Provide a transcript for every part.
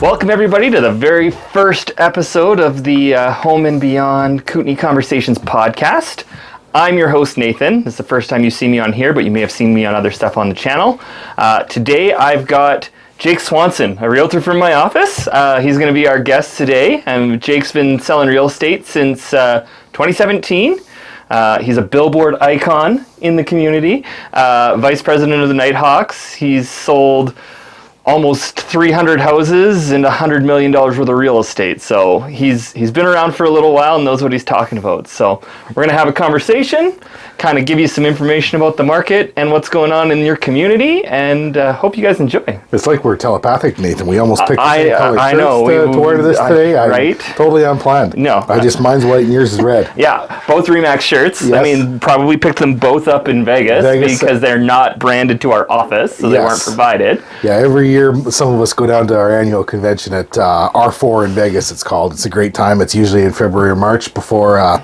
Welcome everybody to the very first episode of the Home and Beyond Kootenay Conversations podcast. I'm your host Nathan. This is the first time you see me on here, but you may have seen me on other stuff on the channel. Today I've got Jake Swanson, a realtor from my office. He's going to be our guest today. Jake's been selling real estate since 2017. He's a billboard icon in the community, vice president of the Nighthawks. He's sold almost 300 houses and $100 million worth of real estate. So he's been around for a little while and knows what he's talking about. So we're going to have a conversation, kind of give you some information about the market and what's going on in your community, and hope you guys enjoy. It's like we're telepathic, Nathan. We almost picked the same color shirts to wear to this today. Right? Totally unplanned. No. Mine's white and yours is red. Yeah, both Remax shirts. Yes. I mean, probably picked them both up in Vegas because they're not branded to our office, so they weren't provided. Yeah, every year some of us go down to our annual convention at R4 in Vegas, it's called. It's a great time. It's usually in February or March before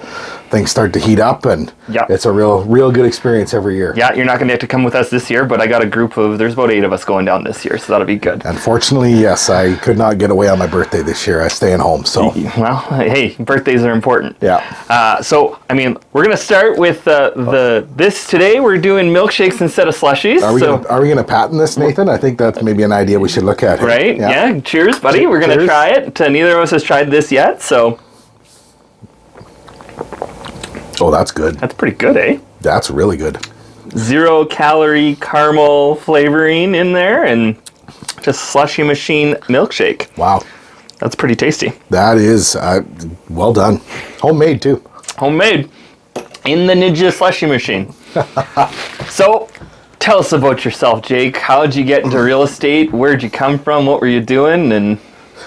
things start to heat up, and it's a real good experience every year. Yeah, you're not going to have to come with us this year, but I got a group there's about 8 of us going down this year, so that'll be good. Unfortunately, yes, I could not get away on my birthday this year. I'm staying home, so. Well, hey, birthdays are important. Yeah. So, I mean, we're going to start with this today. We're doing milkshakes instead of slushies. Are we gonna patent this, Nathan? I think that's maybe an idea we should look at here. Right? Yeah. Cheers, buddy. We're going to try it. Neither of us has tried this yet, so. Oh, that's good. That's pretty good, eh? That's really good. 0-calorie caramel flavoring in there and just slushy machine milkshake. Wow. That's pretty tasty. That is well done. Homemade, too. Homemade. In the Ninja slushy machine. So, tell us about yourself, Jake. How did you get into real estate? Where'd you come from? What were you doing?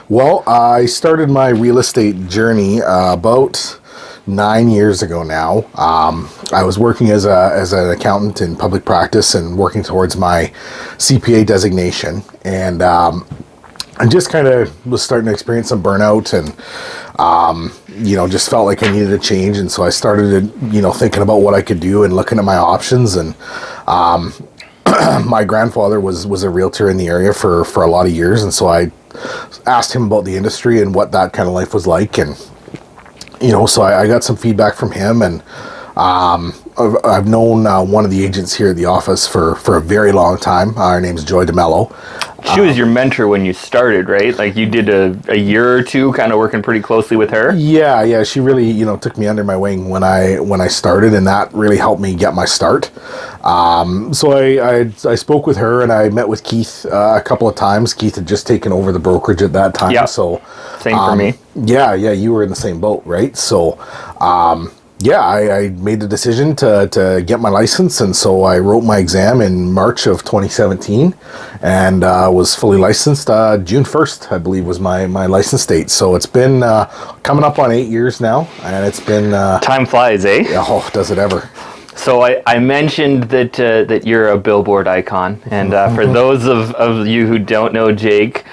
Well, I started my real estate journey about 9 years ago now. I was working as an accountant in public practice and working towards my CPA designation, and I just kind of was starting to experience some burnout, and just felt like I needed a change, and so I started thinking about what I could do and looking at my options. And my grandfather was a realtor in the area for a lot of years, and so I asked him about the industry and what that kind of life was like, and so I got some feedback from him, and I've known one of the agents here at the office for a very long time. Her name's Joy DeMello. She was your mentor when you started, right? Like you did a year or two kind of working pretty closely with her? Yeah. She really, took me under my wing when I started, and that really helped me get my start. So I spoke with her, and I met with Keith a couple of times. Keith had just taken over the brokerage at that time. Yeah. So same for me. Yeah, you were in the same boat, right? So I made the decision to get my license, and so I wrote my exam in March of 2017, and was fully licensed June 1st, I believe, was my license date. So it's been coming up on 8 years now, and it's been... Time flies, eh? Oh, does it ever. So I mentioned that you're a billboard icon, and for those of you who don't know Jake,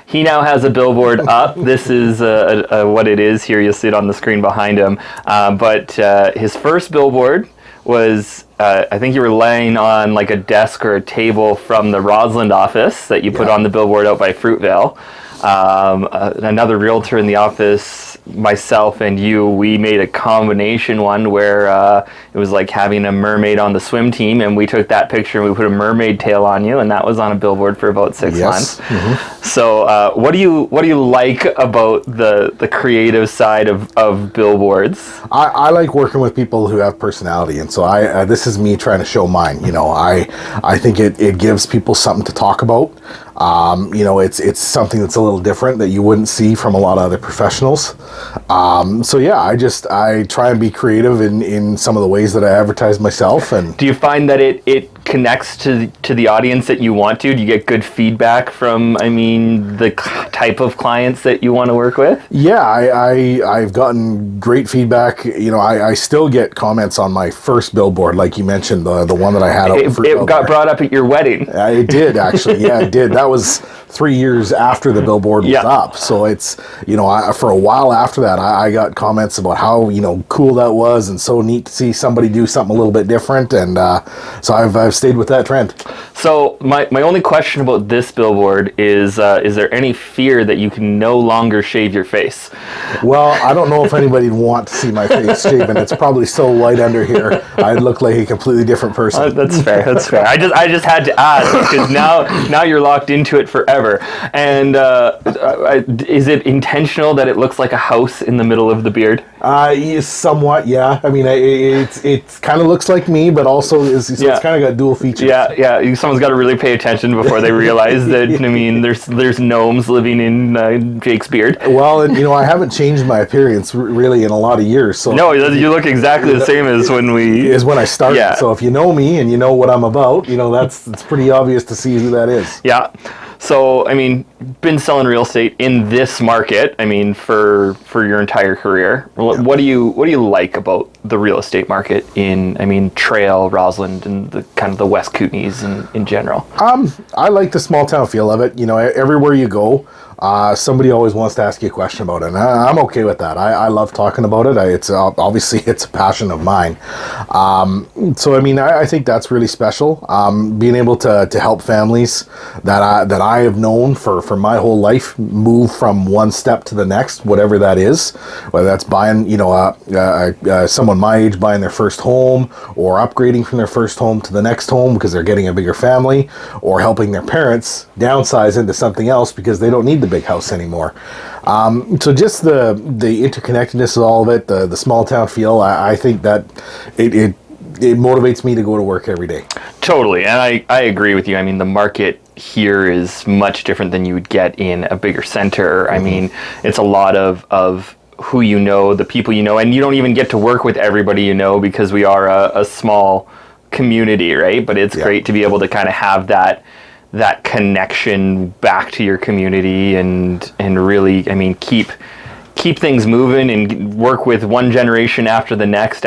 he now has a billboard up. This is what it is here. You'll see it on the screen behind him. But his first billboard was, I think you were laying on like a desk or a table from the Roslyn office that you put on the billboard out by Fruitvale. Another realtor in the office, myself and you, we made a combination one where it was like having a mermaid on the swim team, and we took that picture and we put a mermaid tail on you, and that was on a billboard for about 6 months. Mm-hmm. So what do you like about the creative side of billboards? I like working with people who have personality, and so this is me trying to show mine. I think it gives people something to talk about. It's something that's a little different that you wouldn't see from a lot of other professionals. I try and be creative in some of the ways that I advertise myself. And do you find that it connects to the audience that you want to? Do you get good feedback from, the type of clients that you want to work with? Yeah, I've gotten great feedback. I still get comments on my first billboard, like you mentioned, the one that I had. It got brought up at your wedding. It did, actually. Yeah, it did. That was 3 years after the billboard was up. So it's, for a while after that, I got comments about how, cool that was, and so neat to see somebody do something a little bit different. And so I've I've stayed with that trend. So my only question about this billboard is there any fear that you can no longer shave your face? Well, I don't know if anybody would want to see my face shaven. It's probably so white under here, I'd look like a completely different person. That's fair. That's fair. I just had to ask because now you're locked into it forever. And is it intentional that it looks like a house in the middle of the beard? Somewhat, yeah. I mean, it kind of looks like me, but also it's kind of got dual features. Yeah. Someone's got to really pay attention before they realize that. I mean, there's gnomes living in Jake's beard. Well, and I haven't changed my appearance really in a lot of years. So no, you look exactly the same as when I started. Yeah. So if you know me and you know what I'm about, it's pretty obvious to see who that is. Yeah. So, I mean, been selling real estate in this market, I mean, for your entire career. What do you like about the real estate market in, I mean, Trail, Rossland, and the kind of the West Kootenays in general? I like the small town feel of it. Everywhere you go, somebody always wants to ask you a question about it. And I'm okay with that. I love talking about it. It's obviously it's a passion of mine. So I mean, I think that's really special. Being able to help families that I have known for my whole life move from one step to the next, whatever that is, whether that's buying, someone my age buying their first home, or upgrading from their first home to the next home because they're getting a bigger family, or helping their parents downsize into something else because they don't need the big house anymore. So just the interconnectedness of all of it, the small town feel, I think that it motivates me to go to work every day. Totally, and I agree with you. I mean, the market here is much different than you would get in a bigger center. I mean, it's a lot of who you know, the people you know, and you don't even get to work with everybody you know because we are a small community, right? But it's great to be able to kind of have that connection back to your community and really, I mean, keep things moving and work with one generation after the next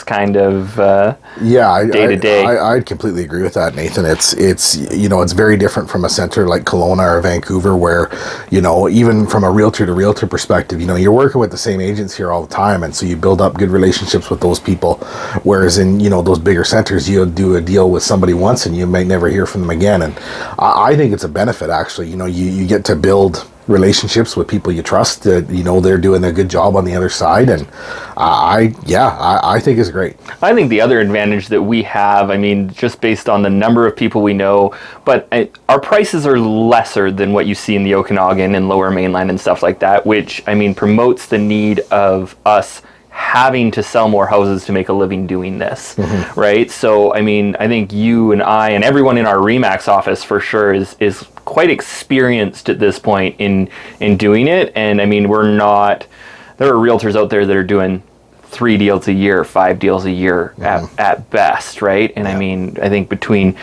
kind of day to day. I completely agree with that, Nathan. It's very different from a center like Kelowna or Vancouver where, even from a realtor to realtor perspective, you're working with the same agents here all the time, and so you build up good relationships with those people. Whereas in, those bigger centers, you'll do a deal with somebody once and you may never hear from them again. And I think it's a benefit, actually. You get to build relationships with people you trust that they're doing a good job on the other side, and I think it's great. I think the other advantage that we have, I mean, just based on the number of people we know, but our prices are lesser than what you see in the Okanagan and Lower Mainland and stuff like that, which, I mean, promotes the need of us having to sell more houses to make a living doing this, right? So, I mean, I think you and I and everyone in our RE/MAX office for sure is quite experienced at this point in doing it. And I mean, there are realtors out there that are doing 3 deals a year, 5 deals a year at best, right? And I mean, I think between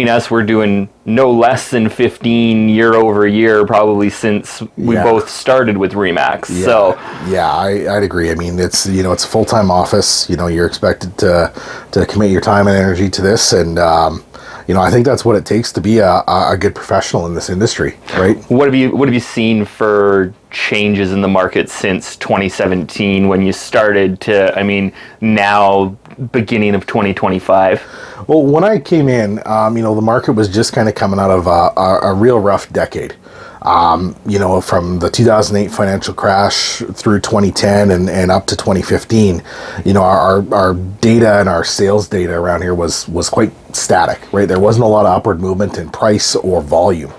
us, we're doing no less than 15 year over year probably since we both started with RE/MAX. I'd agree. I mean, it's it's a full-time office. You're expected to commit your time and energy to this, and I think that's what it takes to be a good professional in this industry, right? What have you seen for changes in the market since 2017 when you started to, I mean, now beginning of 2025? Well, when I came in, the market was just kind of coming out of a real rough decade. From the 2008 financial crash through 2010 and up to 2015, our data and our sales data around here was quite static, right? There wasn't a lot of upward movement in price or volume.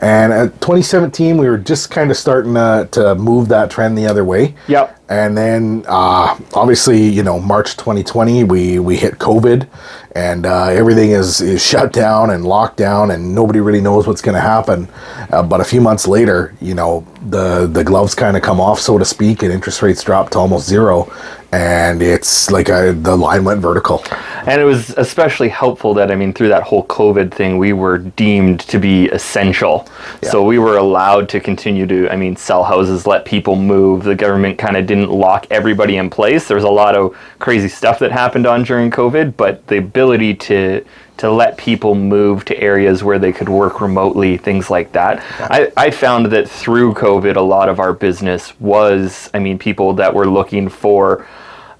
And at 2017, we were just kind of starting to move that trend the other way. Yep. And then, obviously, March 2020, we hit COVID, and everything is shut down and locked down, and nobody really knows what's going to happen. But a few months later, the gloves kind of come off, so to speak, and interest rates dropped to almost zero. And it's like the line went vertical. And it was especially helpful that, I mean, through that whole COVID thing, we were deemed to be essential. Yeah. So we were allowed to continue to, I mean, sell houses, let people move. The government kind of didn't lock everybody in place. There was a lot of crazy stuff that happened during COVID, but the ability to let people move to areas where they could work remotely, things like that. Yeah. I found that through COVID, a lot of our business was, I mean, people that were looking for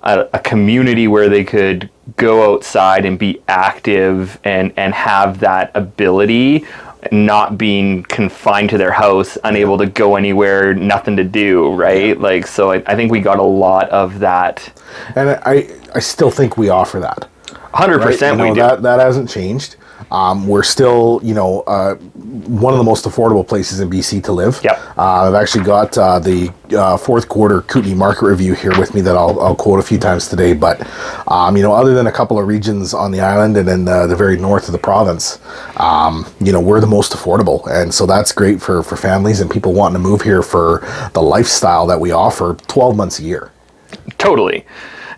a community where they could go outside and be active and have that ability, not being confined to their house, unable to go anywhere, nothing to do, right? Like, so I think we got a lot of that. And I still think we offer that. 100% right? we do. That hasn't changed. We're still, one of the most affordable places in BC to live. Yep. I've actually got the fourth quarter Kootenay market review here with me that I'll quote a few times today. But, other than a couple of regions on the island and in the very north of the province, we're the most affordable. And so that's great for families and people wanting to move here for the lifestyle that we offer 12 months a year. Totally.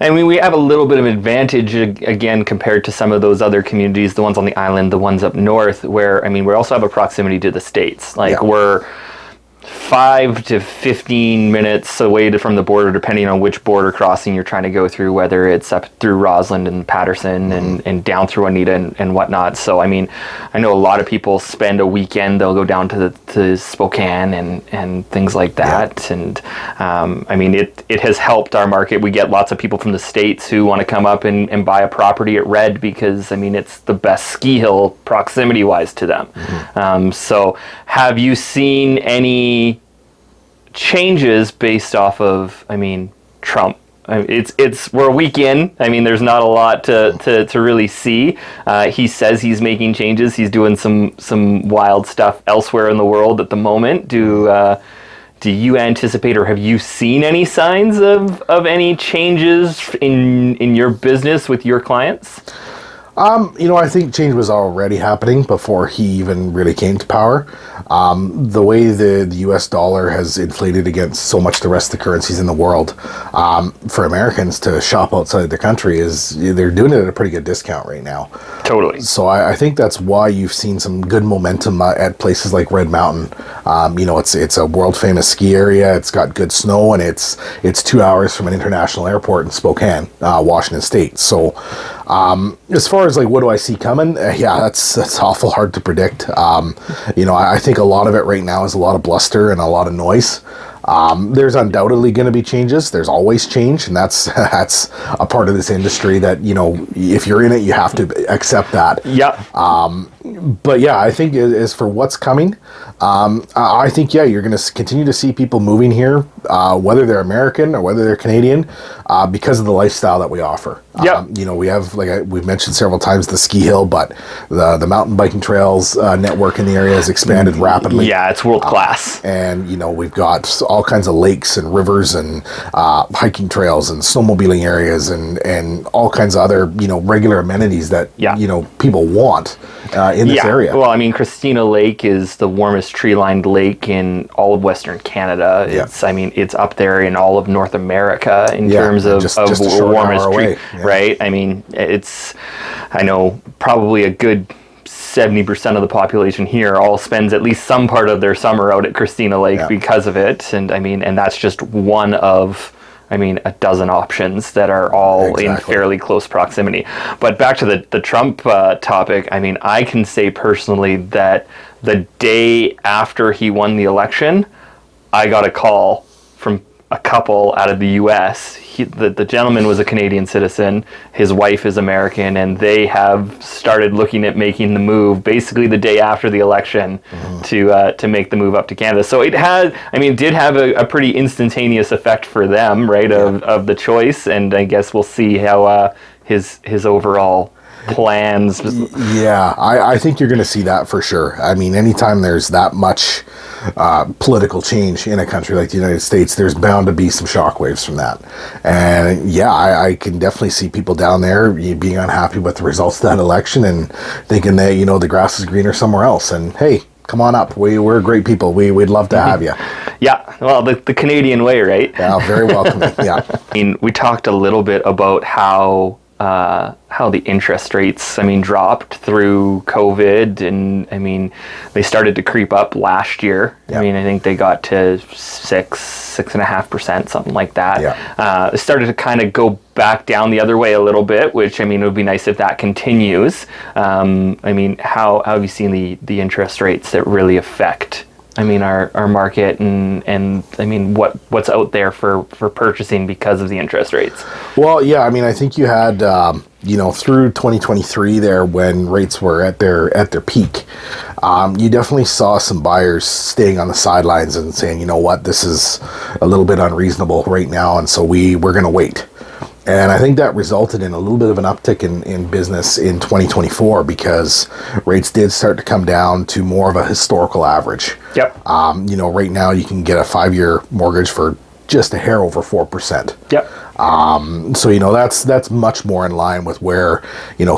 I mean, we have a little bit of advantage, again, compared to some of those other communities, the ones on the island, the ones up north, where, I mean, we also have a proximity to the States. Like, we're 5 to 15 minutes away from the border, depending on which border crossing you're trying to go through, whether it's up through Rossland and Patterson and down through Oneida and whatnot. So, I mean, I know a lot of people spend a weekend, they'll go down to Spokane and things like that. Yeah. And, I mean, it has helped our market. We get lots of people from the States who want to come up and buy a property at Red because, I mean, it's the best ski hill proximity-wise to them. So, have you seen any changes based off of, I mean, Trump? We're a week in. I mean, there's not a lot to really see. He says he's making changes. He's doing some wild stuff elsewhere in the world at the moment. Do you anticipate, or have you seen any signs of any changes in your business with your clients? I think change was already happening before he even really came to power. The way the US dollar has inflated against so much the rest of the currencies in the world, for Americans to shop outside the country they're doing it at a pretty good discount right now. Totally. So I think that's why you've seen some good momentum at places like Red Mountain. It's a world famous ski area. It's got good snow, and it's 2 hours from an international airport in Spokane, Washington State. So as far as like what do I see coming, that's awful hard to predict. I think a lot of it right now is a lot of bluster and a lot of noise. There's undoubtedly going to be changes. There's always change, and that's a part of this industry that, if you're in it, you have to accept that. Yeah. But yeah, I think as for what's coming, I think, you're going to continue to see people moving here, whether they're American or whether they're Canadian, because of the lifestyle that we offer. Yeah. We have, like we've mentioned several times, the ski hill, but the mountain biking trails network in the area has expanded rapidly. Yeah, it's world class. And, we've got all kinds of lakes and rivers and hiking trails and snowmobiling areas and all kinds of other, regular amenities that, people want in this area. Well, I mean, Christina Lake is the warmest tree-lined lake in all of Western Canada. It's up there in all of North America in terms of just a warmest tree, yeah. right? I mean, I know probably a good 70% of the population here all spends at least some part of their summer out at Christina Lake because of it. And I mean, and that's just one of, a dozen options that are all in fairly close proximity. But back to the Trump topic, I can say personally that the day after he won the election, I got a call from a couple out of the U.S. The gentleman was a Canadian citizen, his wife is American, and they have started looking at making the move basically the day after the election to make the move up to Canada. So it did have a pretty instantaneous effect for them, right, of the choice, and I guess we'll see how his overall plans. Yeah, I think you're going to see that for sure. Anytime there's that much political change in a country like the United States, there's bound to be some shockwaves from that. And I can definitely see people down there being unhappy with the results of that election and thinking that, the grass is greener somewhere else. And hey, come on up. We're great people. We'd love to have you. Yeah, well, the Canadian way, right? Yeah, very welcoming. Yeah. We talked a little bit about how the interest rates, dropped through COVID, and they started to creep up last year. Yep. I think they got to 6.5%, something like that. Yep. It started to kind of go back down the other way a little bit, which it would be nice if that continues. How have you seen the interest rates that really affect I mean, our market and I mean, what's out there for purchasing because of the interest rates? Well, yeah, I mean, I think you had, through 2023 there when rates were at their peak, you definitely saw some buyers staying on the sidelines and saying, you know what, this is a little bit unreasonable right now, and so we're going to wait. And I think that resulted in a little bit of an uptick in business in 2024 because rates did start to come down to more of a historical average. Yep. Right now you can get a 5-year mortgage for just a hair over 4%. Yep. So that's much more in line with where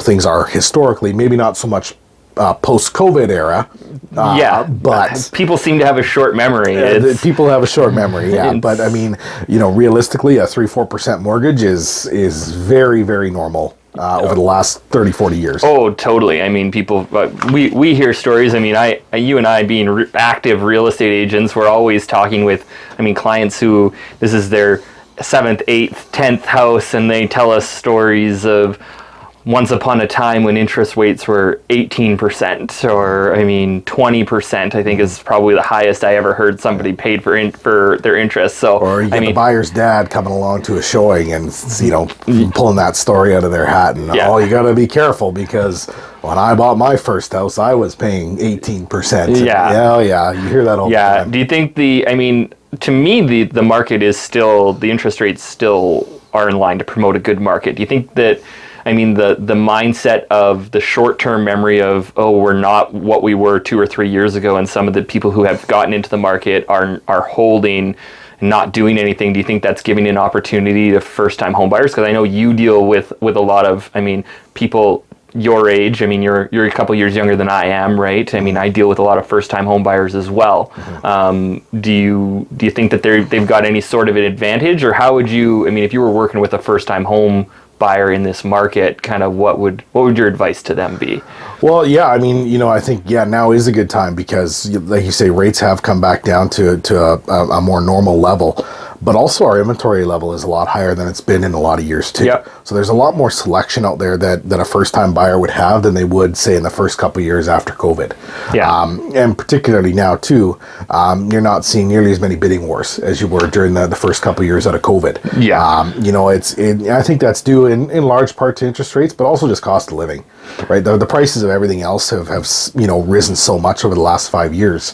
things are historically. Maybe not so much post-COVID era. But people seem to have a short memory. People have a short memory, yeah. But I mean, realistically, a 3-4% mortgage is very, very normal over the last 30, 40 years. Oh, totally. I mean, people, we hear stories. I mean, you and I being active real estate agents, we're always talking with, clients who this is their 7th, 8th, 10th house, and they tell us stories of once upon a time when interest rates were 18% or 20%, I think is probably the highest I ever heard somebody paid for their interest. So, or you get the buyer's dad coming along to a showing and pulling that story out of their hat, and you got to be careful because when I bought my first house, I was paying 18%. Yeah, you hear that all the time. Do you think to me the market is still, the interest rates still are in line to promote a good market? Do you think that the mindset of the short-term memory of, we're not what we were 2 or 3 years ago, and some of the people who have gotten into the market are holding and not doing anything, do you think that's giving an opportunity to first-time home buyers? Because I know you deal with a lot of, people your age. You're a couple years younger than I am, right? I deal with a lot of first-time home buyers as well. Mm-hmm. Do you think that they've got any sort of an advantage, or how would you, if you were working with a first-time home buyer in this market, kind of what would your advice to them be? Well, yeah, I think now is a good time because, like you say, rates have come back down to a more normal level. But also our inventory level is a lot higher than it's been in a lot of years too. Yep. So there's a lot more selection out there that a first-time buyer would have than they would, say, in the first couple of years after COVID. Yeah. And particularly now too, you're not seeing nearly as many bidding wars as you were during the first couple of years out of COVID. Yeah. I think that's due in large part to interest rates, but also just cost of living. Right, the prices of everything else have risen so much over the last 5 years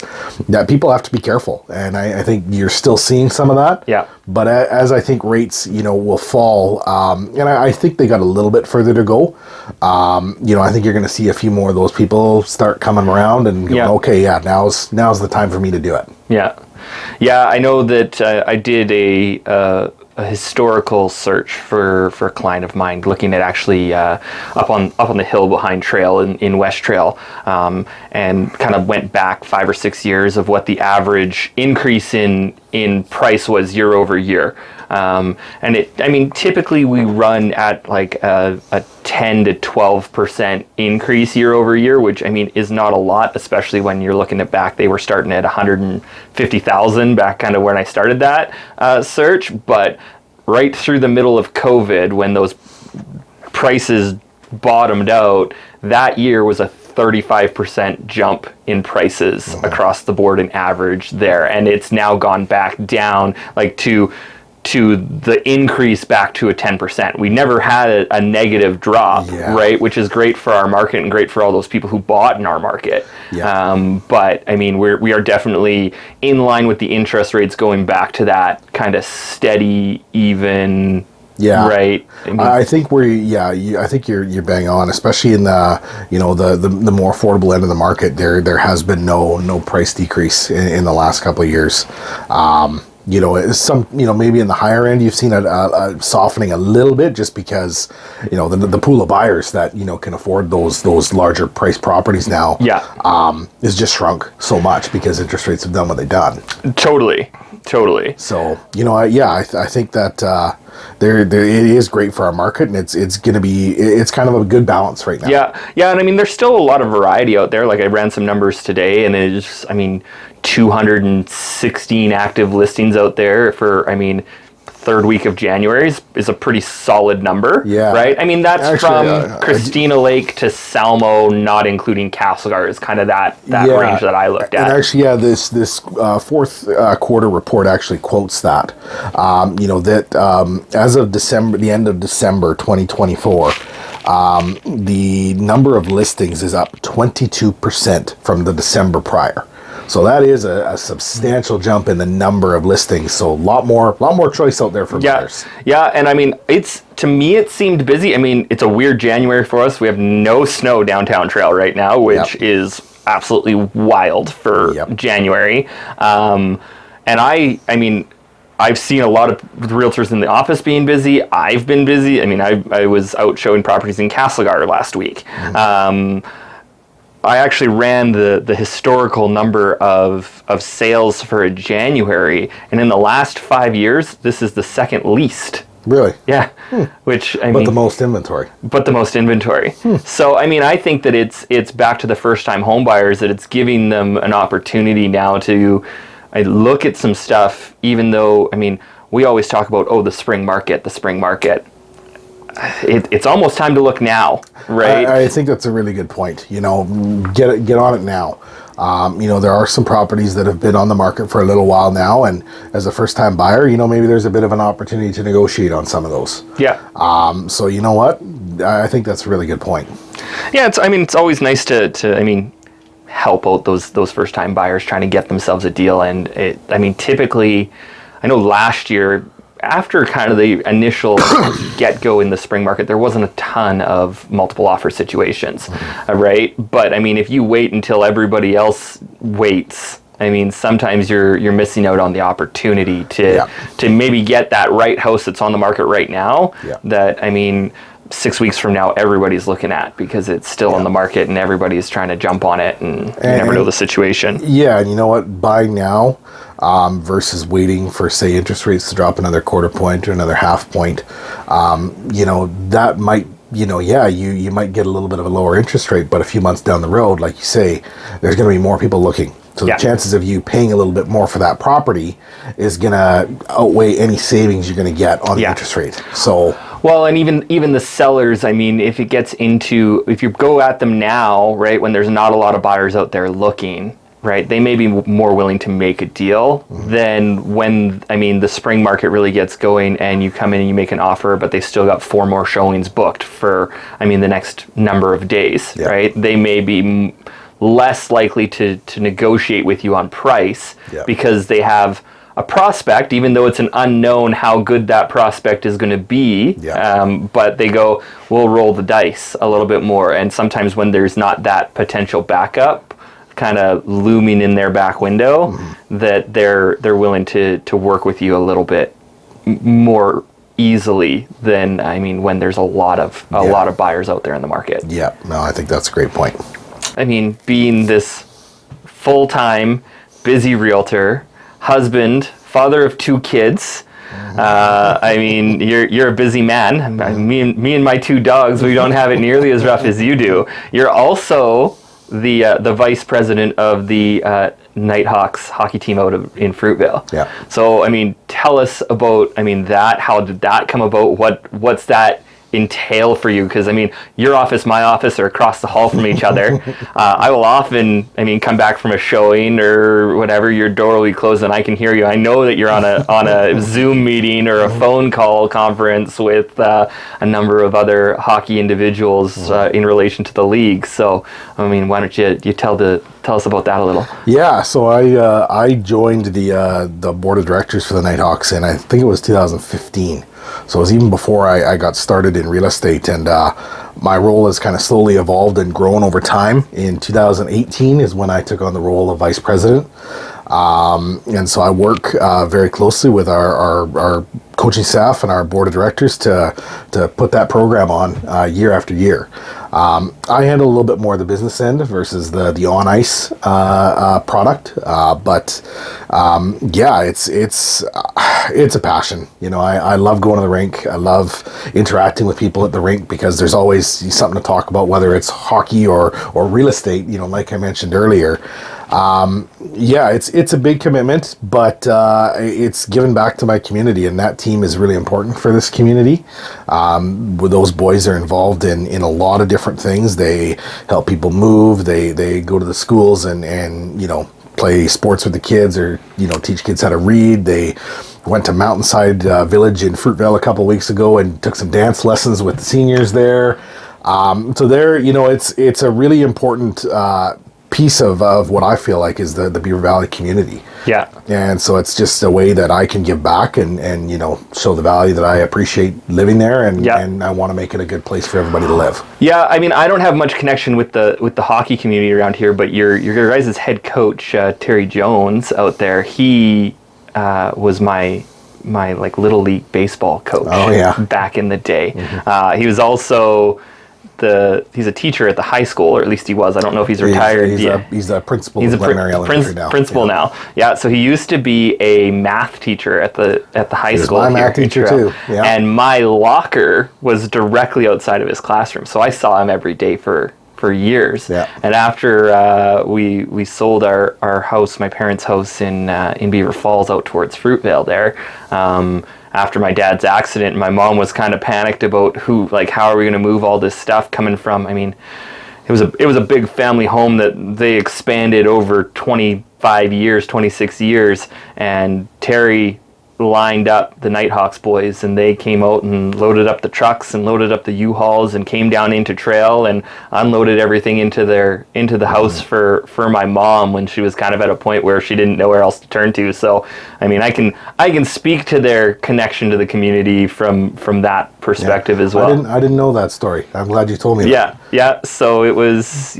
that people have to be careful, and I think you're still seeing some of that. Yeah. But as I think rates will fall, and I think they got a little bit further to go. I think you're going to see a few more of those people start coming around and going, okay, now's the time for me to do it. Yeah. I know that I did a historical search for a client of mine, looking at actually up on the hill behind Trail in West Trail, and kind of went back 5 or 6 years of what the average increase in price was year over year. And typically we run at like a 10 to 12% increase year over year, which is not a lot, especially when you're looking at back. They were starting at 150,000 back kind of when I started that search, but right through the middle of COVID, when those prices bottomed out, that year was a 35% jump in prices across the board in average there, and it's now gone back down like to the increase back to a 10%. We never had a negative drop, right? Which is great for our market and great for all those people who bought in our market. But we are definitely in line with the interest rates going back to that kind of steady, even. Yeah, right. I think I think you're bang on, especially in the the more affordable end of the market. There has been no price decrease in the last couple of years. Maybe in the higher end you've seen a softening a little bit, just because the pool of buyers that can afford those larger price properties now is just shrunk so much because interest rates have done what they've done. Totally. So I think that it is great for our market, and it's kind of a good balance right now. Yeah, and there's still a lot of variety out there. Like I ran some numbers today, and it's 216 active listings out there for third week of January is a pretty solid number. Yeah. Right? I mean, that's Actually, from Christina Lake to Salmo, not including Castlegar, is kind of that Yeah. range that I looked at. And actually, this fourth quarter report actually quotes that, that as of the end of December 2024, the number of listings is up 22% from the December prior. So that is a substantial jump in the number of listings. So a lot more choice out there for buyers. Yeah, and I mean, to me it seemed busy. I mean, it's a weird January for us. We have no snow downtown trail right now, which is absolutely wild for January. And I mean, I've seen a lot of realtors in the office being busy. I've been busy. I mean, I was out showing properties in Castlegar last week. I actually ran the historical number of sales for a January, and in the last 5 years, this is the second least. Really? Yeah. Which, I mean... But the most inventory. But the most inventory. So, I mean, I think that it's back to the first-time home buyers, that it's giving them an opportunity now to look at some stuff, even though, I mean, we always talk about, the spring market. It's almost time to look now, right? I think that's a really good point. Get on it now. There are some properties that have been on the market for a little while now, and as a first-time buyer, maybe there's a bit of an opportunity to negotiate on some of those. Yeah. So you know what? I think that's a really good point. Yeah, it's always nice to help out those first-time buyers trying to get themselves a deal, and typically, I know last year, after kind of the initial get-go in the spring market, there wasn't a ton of multiple offer situations, right? But I mean, if you wait until everybody else waits, I mean, sometimes you're missing out on the opportunity to maybe get that right house that's on the market right now. Yeah. That, I mean, 6 weeks from now, everybody's looking at, because it's still on the market and everybody's trying to jump on it, and you never know the situation. Yeah, and you know what? Buying now versus waiting for, say, interest rates to drop another quarter point or another half point, that might, you might get a little bit of a lower interest rate, but a few months down the road, like you say, there's going to be more people looking. So the chances of you paying a little bit more for that property is going to outweigh any savings you're going to get on the interest rate. So... Well, and even the sellers, I mean, if you go at them now, right, when there's not a lot of buyers out there looking, right, they may be more willing to make a deal than when, the spring market really gets going and you come in and you make an offer, but they still got 4 more showings booked for, the next number of days, right? They may be less likely to negotiate with you on price because they have a prospect, even though it's an unknown how good that prospect is going to be, but they go, we'll roll the dice a little bit more. And sometimes when there's not that potential backup kind of looming in their back window, that they're willing to work with you a little bit more easily than, when there's a lot of buyers out there in the market. Yeah, no, I think that's a great point. Being this full-time, busy realtor, husband, father of 2 kids. You're a busy man. Me and my 2 dogs, we don't have it nearly as rough as you do. You're also the vice president of the Nighthawks hockey team out in Fruitvale. Yeah. So tell us about that. How did that come about? What's that entail for you? Because your office, my office are across the hall from each other. I will often come back from a showing or whatever, your door will be closed and I can hear you. I know that you're on a Zoom meeting or a phone call conference with a number of other hockey individuals in relation to the league. So why don't you tell us about that a little? Yeah, so I joined the board of directors for the Nighthawks, and I think it was 2015. So it was even before I got started in real estate, and my role has kind of slowly evolved and grown over time. In 2018 is when I took on the role of vice president. And so I work very closely with our coaching staff and our board of directors to put that program on year after year. I handle a little bit more of the business end versus the on ice product, but it's a passion. I love going to the rink. I love interacting with people at the rink because there's always something to talk about, whether it's hockey or real estate. Like I mentioned earlier. Yeah, it's a big commitment, but it's given back to my community, and that team is really important for this community. Where those boys are involved in a lot of different things. They help people move. They go to the schools and play sports with the kids, or teach kids how to read. They went to Mountainside Village in Fruitvale a couple weeks ago and took some dance lessons with the seniors there. So there, it's a really important piece of what I feel like is the Beaver Valley community. Yeah. And so it's just a way that I can give back and show the value that I appreciate living there, and I want to make it a good place for everybody to live. Yeah, I mean, I don't have much connection with the hockey community around here, but your guys' head coach, Terry Jones out there, he was my like little league baseball coach. Oh, yeah. Back in the day. Mm-hmm. He was also he's a teacher at the high school, or at least he was. I don't know if he's retired. He's a principal of Glenmary Elementary now. Principal now. Yeah, so he used to be a math teacher at the high school. He was my math teacher too. Yeah. And my locker was directly outside of his classroom, so I saw him every day for years. Yeah. And after we sold our house, my parents' house in Beaver Falls out towards Fruitvale there, after my dad's accident, my mom was kind of panicked about how are we going to move all this stuff coming from, I mean, it was a big family home that they expanded over 25 years, 26 years, and Terry lined up the Nighthawks boys, and they came out and loaded up the trucks and loaded up the U-Hauls and came down into trail and unloaded everything into the house for my mom when she was kind of at a point where she didn't know where else to turn to. So I mean, I can speak to their connection to the community from that perspective as well. I didn't know that story. I'm glad you told me that. Yeah. So it was,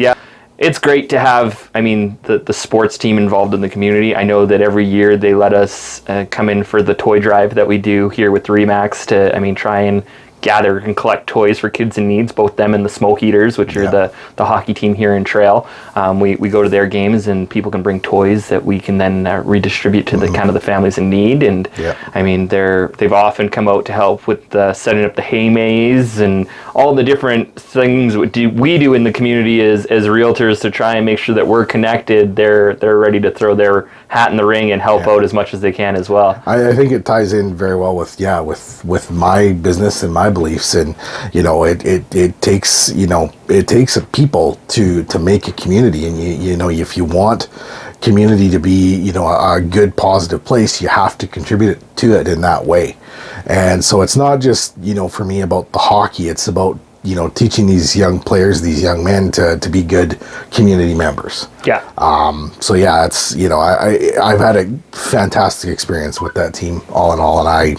it's great to have, I mean, the sports team involved in the community. I know that every year they let us come in for the toy drive that we do here with Remax to, try and gather and collect toys for kids in needs, both them and the Smoke Eaters, which are the hockey team here in Trail. We go to their games, and people can bring toys that we can then redistribute to the kind of the families in need. And I mean, they've often come out to help with setting up the hay maze and all the different things we do in the community as realtors to try and make sure that we're connected. They're ready to throw their hat in the ring and help out as much as they can as well. I think it ties in very well with my business and my beliefs, and it takes people to make a community, and if you want community to be a good positive place, you have to contribute to it in that way. And so it's not just for me about the hockey, it's about teaching these young players, these young men to be good community members. Yeah. So yeah, it's I've had a fantastic experience with that team all in all, and I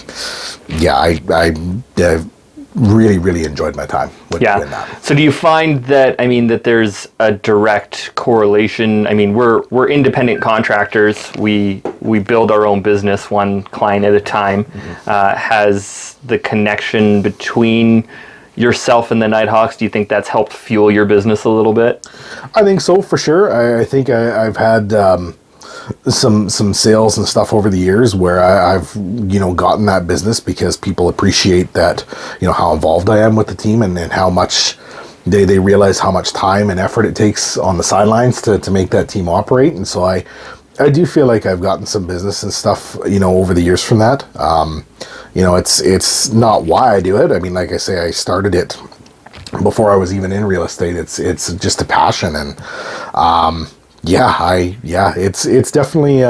really enjoyed my time with doing that. So do you find that that there's a direct correlation? I mean, we're independent contractors. We build our own business one client at a time. Has the connection between yourself and the Nighthawks, do you think that's helped fuel your business a little bit? I think so, for sure. I think I've had some sales and stuff over the years where I've gotten that business because people appreciate that, how involved I am with the team, and how much they realize how much time and effort it takes on the sidelines to make that team operate. And so I do feel like I've gotten some business and stuff over the years from that. It's not why I do it. I mean, like I say, I started it before I was even in real estate. It's just a passion, and it's definitely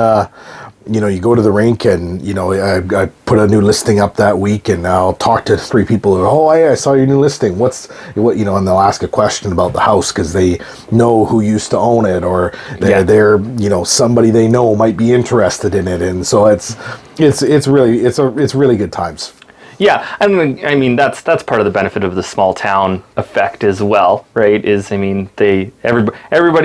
you go to the rink, and I put a new listing up that week, and I'll talk to 3 people who, oh yeah, I saw your new listing, what and they'll ask a question about the house because they know who used to own it, or they're somebody they know might be interested in it, and so it's really good times. Yeah, I mean that's part of the benefit of the small town effect as well, right? Everybody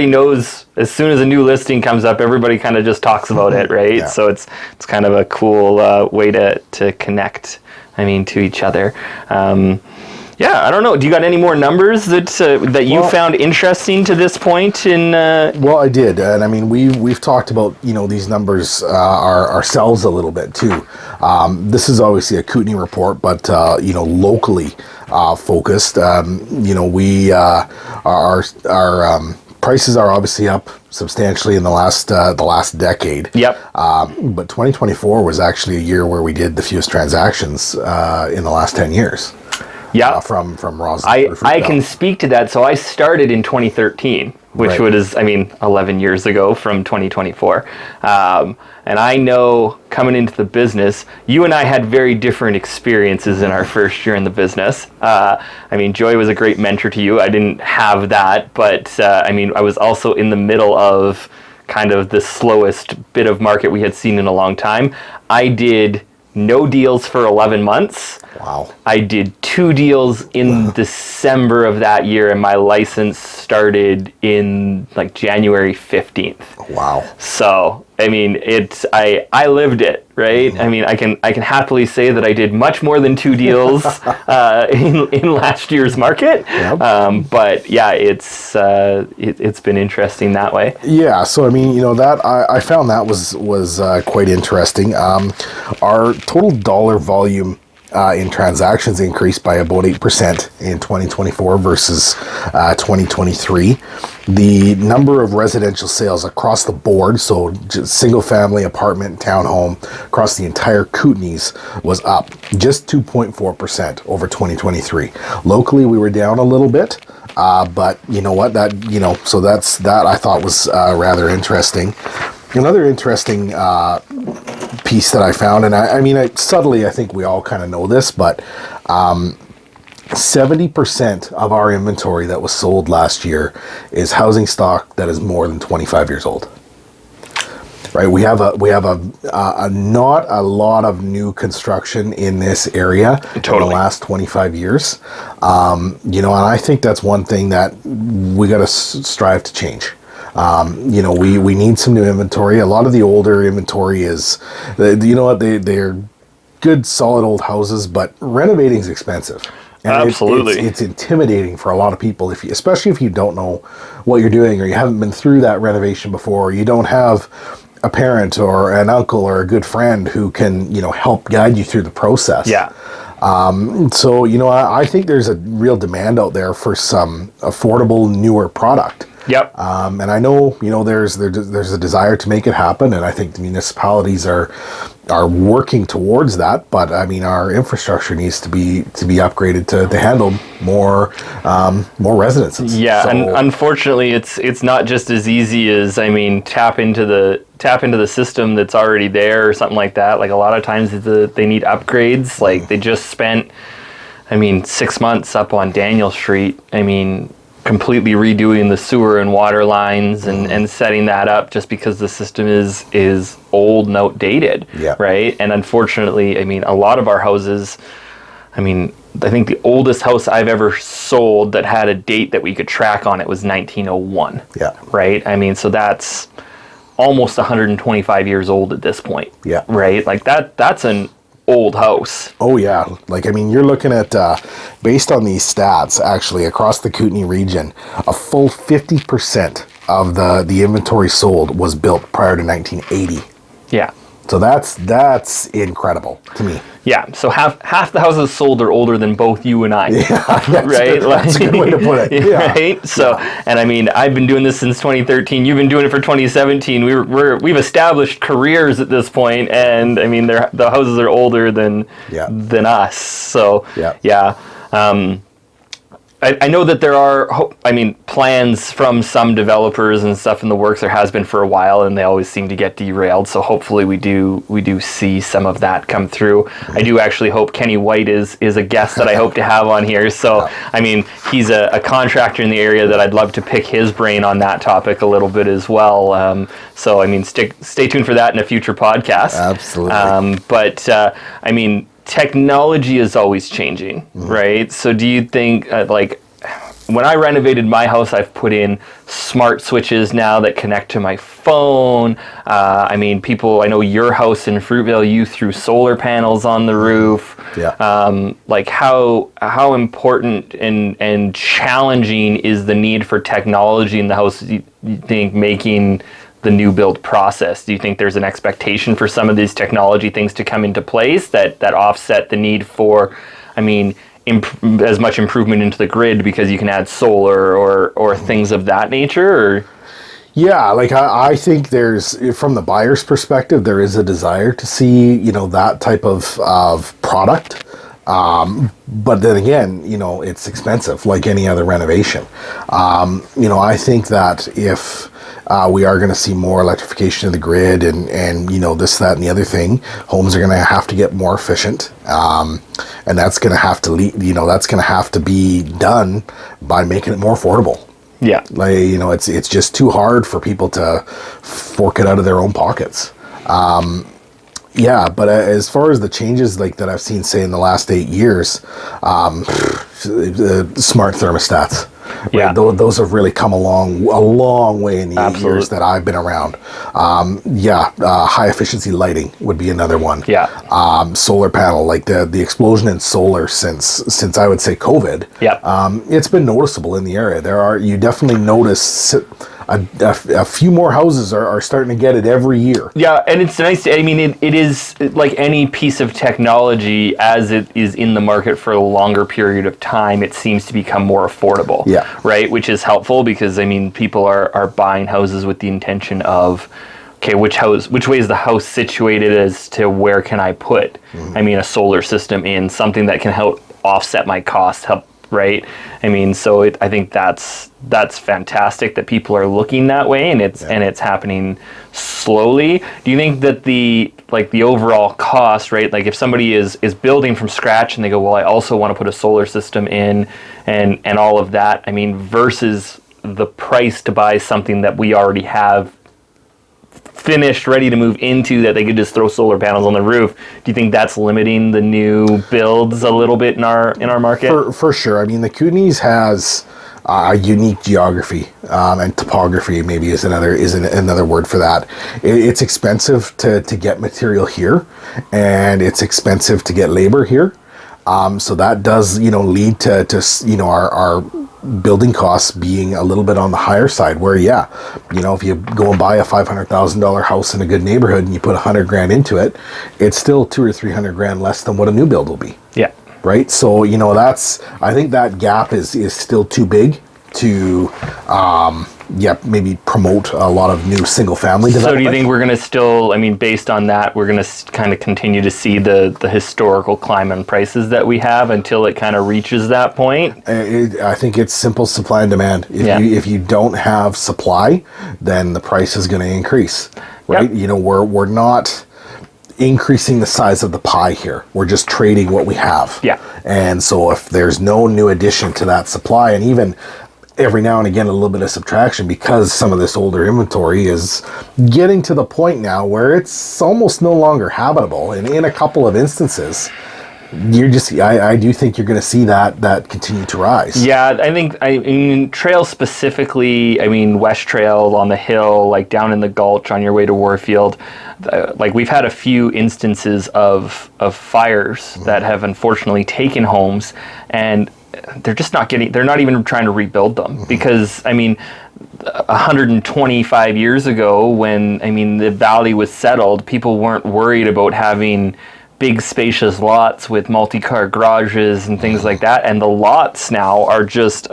knows as soon as a new listing comes up, everybody kind of just talks about it, right? Yeah. So it's kind of a cool way to connect. To each other. I don't know. Do you got any more numbers that you found interesting to this point in? Well, I did, and we've talked about these numbers ourselves a little bit too. This is obviously a Kootenay report, but locally focused. We our prices are obviously up substantially in the last decade. Yep. But 2024 was actually a year where we did the fewest transactions in the last 10 years. Yeah. From Roz. I can speak to that. So I started in 2013, which Right. was, 11 years ago from 2024. And I know coming into the business, you and I had very different experiences in our first year in the business. Joy was a great mentor to you. I didn't have that, but I was also in the middle of kind of the slowest bit of market we had seen in a long time. I did no deals for 11 months. Wow. I did 2 deals in December of that year, and my license started in like January 15th. Wow. So, I lived it, right? I can happily say that I did much more than 2 deals in last year's market. Yep. But yeah, it's been interesting that way. Yeah, so that I found that was quite interesting. Our total dollar volume in transactions increased by about 8% in 2024 versus 2023. The number of residential sales across the board, so just single family, apartment, townhome, across the entire Kootenays was up just 2.4% over 2023. Locally, we were down a little bit. But you know what, so that I thought was rather interesting. Another interesting piece that I found, and subtly, I think we all kind of know this, but 70% of our inventory that was sold last year is housing stock that is more than 25 years old. Right, we have a not a lot of new construction in this area in the last 25 years. And I think that's one thing that we got to strive to change. We need some new inventory. A lot of the older inventory is, they're good, solid old houses, but renovating is expensive. And absolutely, it's intimidating for a lot of people, especially if you don't know what you're doing, or you haven't been through that renovation before, or you don't have a parent or an uncle or a good friend who can, help guide you through the process. Yeah. I think there's a real demand out there for some affordable, newer product. Yep. And I know, there's a desire to make it happen, and I think the municipalities are working towards that. But our infrastructure needs to be upgraded to handle more residences. Yeah, so, and unfortunately, it's not just as easy as tap into the system that's already there or something like that. Like a lot of times they need upgrades. Like they just spent, 6 months up on Daniel Street. Completely redoing the sewer and water lines and setting that up just because the system is old and outdated, right? And unfortunately, a lot of our houses, I think the oldest house I've ever sold that had a date that we could track on it was 1901, right? So that's almost 125 years old at this point, right? Like that's an old house. Oh yeah, you're looking at based on these stats, actually across the Kootenay region, a full 50% of the inventory sold was built prior to 1980. Yeah. So that's incredible to me. Yeah, so half the houses sold are older than both you and I. Yeah, right? That's a good way to put it. Yeah. Right? So, and I've been doing this since 2013. You've been doing it for 2017. We've established careers at this point, and the houses are older than us. So, yeah. I know that there are, plans from some developers and stuff in the works. There has been for a while, and they always seem to get derailed. So hopefully we do see some of that come through. I do actually hope Kenny White is a guest that I hope to have on here. So he's a contractor in the area that I'd love to pick his brain on that topic a little bit as well. Stay tuned for that in a future podcast. Absolutely. Technology is always changing, right? So do you think, when I renovated my house, I've put in smart switches now that connect to my phone. I know your house in Fruitvale, you threw solar panels on the roof. Yeah. How important and challenging is the need for technology in the house, you think, making the new build process? Do you think there's an expectation for some of these technology things to come into place that offset the need for, as much improvement into the grid because you can add solar or things of that nature? Or? Yeah, like I think from the buyer's perspective, there is a desire to see, that type of product. But then again, it's expensive like any other renovation. I think that if we are going to see more electrification of the grid and this, that, and the other thing, homes are going to have to get more efficient. And that's going to have to that's going to have to be done by making it more affordable. Yeah. Like, it's just too hard for people to fork it out of their own pockets. Yeah, but as far as the changes like that I've seen, say, in the last 8 years, smart thermostats. Right? Yeah. Those have really come a long way in the 8 years that I've been around. High efficiency lighting would be another one. Yeah. Solar panel, like the explosion in solar since I would say COVID. Yeah. It's been noticeable in the area. You definitely notice a few more houses are starting to get it every year. Yeah, and it's nice. It is like any piece of technology, as it is in the market for a longer period of time, it seems to become more affordable. Yeah. Right, which is helpful because people are buying houses with the intention of, okay, which way is the house situated as to where can I put, a solar system in, something that can help offset my costs, right? I think that's fantastic that people are looking that way, and it's happening slowly. Do you think that the overall cost, right? Like if somebody is building from scratch and they go, well, I also want to put a solar system in and all of that, versus the price to buy something that we already have finished, ready to move into, that they could just throw solar panels on the roof. Do you think that's limiting the new builds a little bit in our market? For sure. The Kootenays has a unique geography and topography. Maybe is another word for that. It's expensive to get material here, and it's expensive to get labor here. So that does lead to our building costs being a little bit on the higher side, where if you go and buy a $500,000 house in a good neighborhood and you put $100,000 into it, it's still $200,000 or $300,000 less than what a new build will be. Yeah. Right. So I think that gap is still too big to maybe promote a lot of new single family development. So do you think we're going to still, based on that, we're going to kind of continue to see the historical climb in prices that we have until it kind of reaches that point? I think it's simple supply and demand. If you don't have supply, then the price is going to increase, right? Yep. We're not increasing the size of the pie here. We're just trading what we have. Yeah. And so if there's no new addition to that supply, and even every now and again a little bit of subtraction, because some of this older inventory is getting to the point now where it's almost no longer habitable, and in a couple of instances I do think you're going to see that continue to rise. Yeah, I think trail specifically, West Trail on the hill, like down in the Gulch on your way to Warfield, we've had a few instances of fires that have unfortunately taken homes, and they're not even trying to rebuild them, because 125 years ago, when the valley was settled, people weren't worried about having big spacious lots with multi-car garages and things like that, and the lots now are just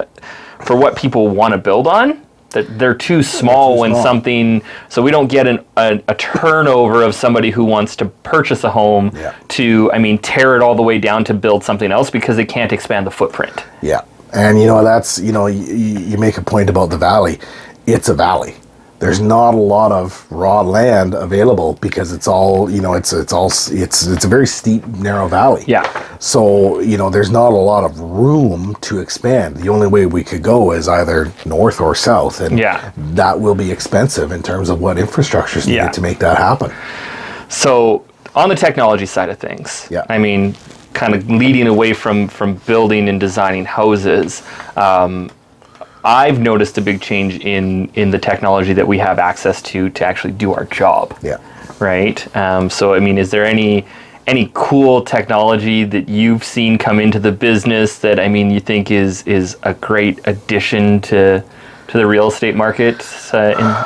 for what people want to build on. They're too small something, so we don't get a turnover of somebody who wants to purchase a home to tear it all the way down to build something else, because they can't expand the footprint. Yeah. And that's you make a point about the valley. It's a valley. There's not a lot of raw land available, because it's all it's a very steep, narrow valley. Yeah. So there's not a lot of room to expand. The only way we could go is either north or south, and that will be expensive in terms of what infrastructure is needed to make that happen. So on the technology side of things, kind of leading away from building and designing houses, I've noticed a big change in the technology that we have access to actually do our job. Yeah. Right. So is there any cool technology that you've seen come into the business that you think is a great addition to the real estate market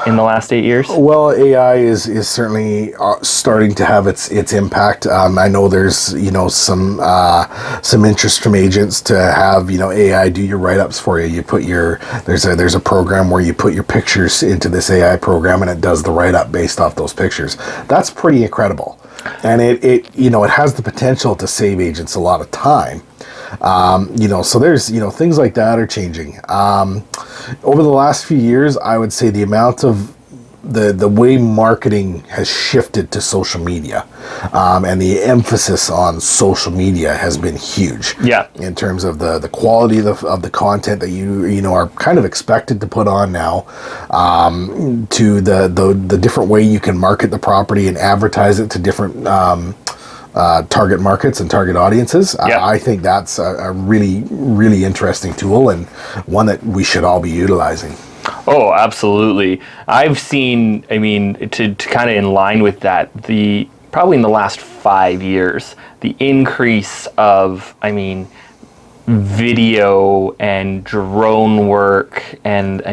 in the last 8 years? Well, AI is certainly starting to have its impact. I know there's some interest from agents to have AI do your write-ups for you. You put there's a program where you put your pictures into this AI program and it does the write-up based off those pictures. That's pretty incredible, and it has the potential to save agents a lot of time. So there's things like that are changing. Over the last few years, I would say the amount of the way marketing has shifted to social media, and the emphasis on social media has been huge. Yeah. In terms of the quality of the content that you are kind of expected to put on now, to the different way you can market the property and advertise it to different target markets and target audiences. Yeah. I think that's a really, really interesting tool, and one that we should all be utilizing. Oh, absolutely. I've seen, to kind of in line with that, probably in the last 5 years, the increase of, video and drone work and,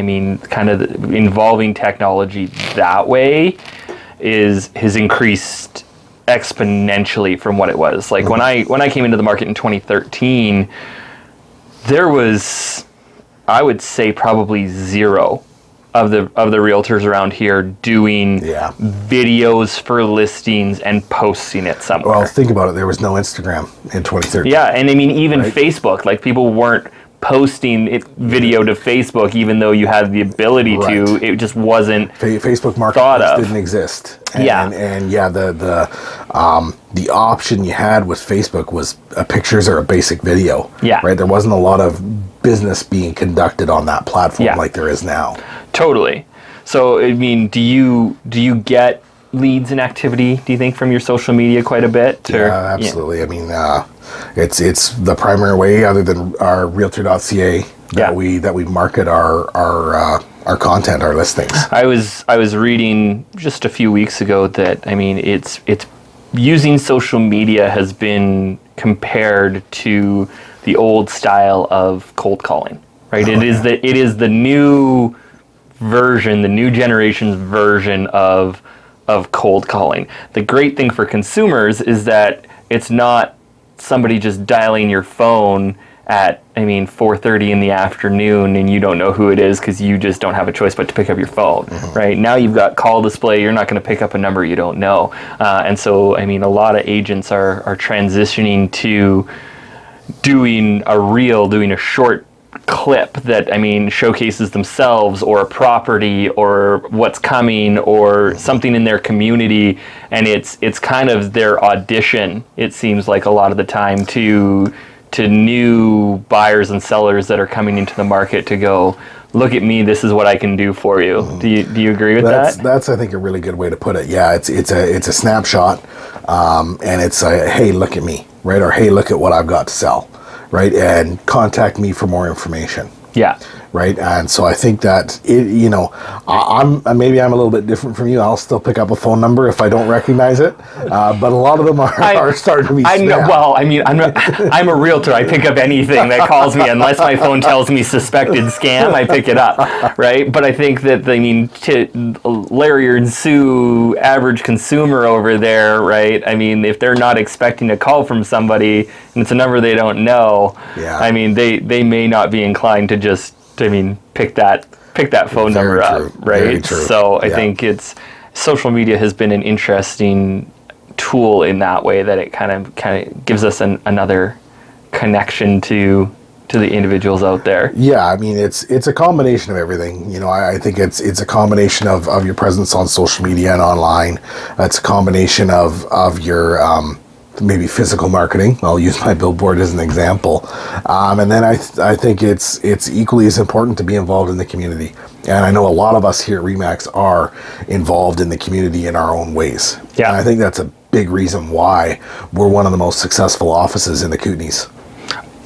kind of involving technology that way has increased exponentially from what it was. Like when I came into the market in 2013, there was, I would say, probably zero of the realtors around here doing videos for listings and posting it somewhere. Well, think about it. There was no Instagram in 2013. Yeah, and even Facebook, like people weren't posting video to Facebook, even though you had the ability to. It just wasn't Facebook Marketplace didn't exist. And the option you had with Facebook was pictures or a basic video. Yeah. Right. There wasn't a lot of business being conducted on that platform like there is now. Totally. So do you get leads and activity, do you think, from your social media quite a bit? Yeah, absolutely. It's the primary way, other than our Realtor.ca, that we market our content, our listings. I was reading just a few weeks ago that it's using social media has been compared to the old style of cold calling, right? It is the new version, the new generation's version of cold calling. The great thing for consumers is that it's not somebody just dialing your phone at 4:30 in the afternoon and you don't know who it is because you just don't have a choice but to pick up your phone. Right now you've got call display. You're not going to pick up a number you don't know, and so a lot of agents are transitioning to doing a short clip that showcases themselves or a property or what's coming or something in their community, and it's kind of their audition, it seems like, a lot of the time to new buyers and sellers that are coming into the market to go, look at me, this is what I can do for you. Do you agree with that? That's I think a really good way to put it. Yeah, it's a snapshot, and it's a, hey, look at me, right? Or hey, look at what I've got to sell. Right, and contact me for more information. Yeah. Right, and so I think that I'm maybe I'm a little bit different from you. I'll still pick up a phone number if I don't recognize it, but a lot of them are starting to be spam. I know. Well, I'm a realtor. I pick up anything that calls me unless my phone tells me suspected scam. I pick it up, right? But I think that to Larry and Sue, average consumer over there, right? If they're not expecting a call from somebody and it's a number they don't know, they may not be inclined to just pick that phone number up, right? Very true. So I think social media has been an interesting tool in that way, that it kind of gives us another connection to the individuals out there. Yeah, it's a combination of everything. I think it's a combination of your presence on social media and online. It's a combination of your maybe physical marketing. I'll use my billboard as an example, and then I think it's equally as important to be involved in the community. And I know a lot of us here at RE/MAX are involved in the community in our own ways. Yeah, and I think that's a big reason why we're one of the most successful offices in the Kootenays.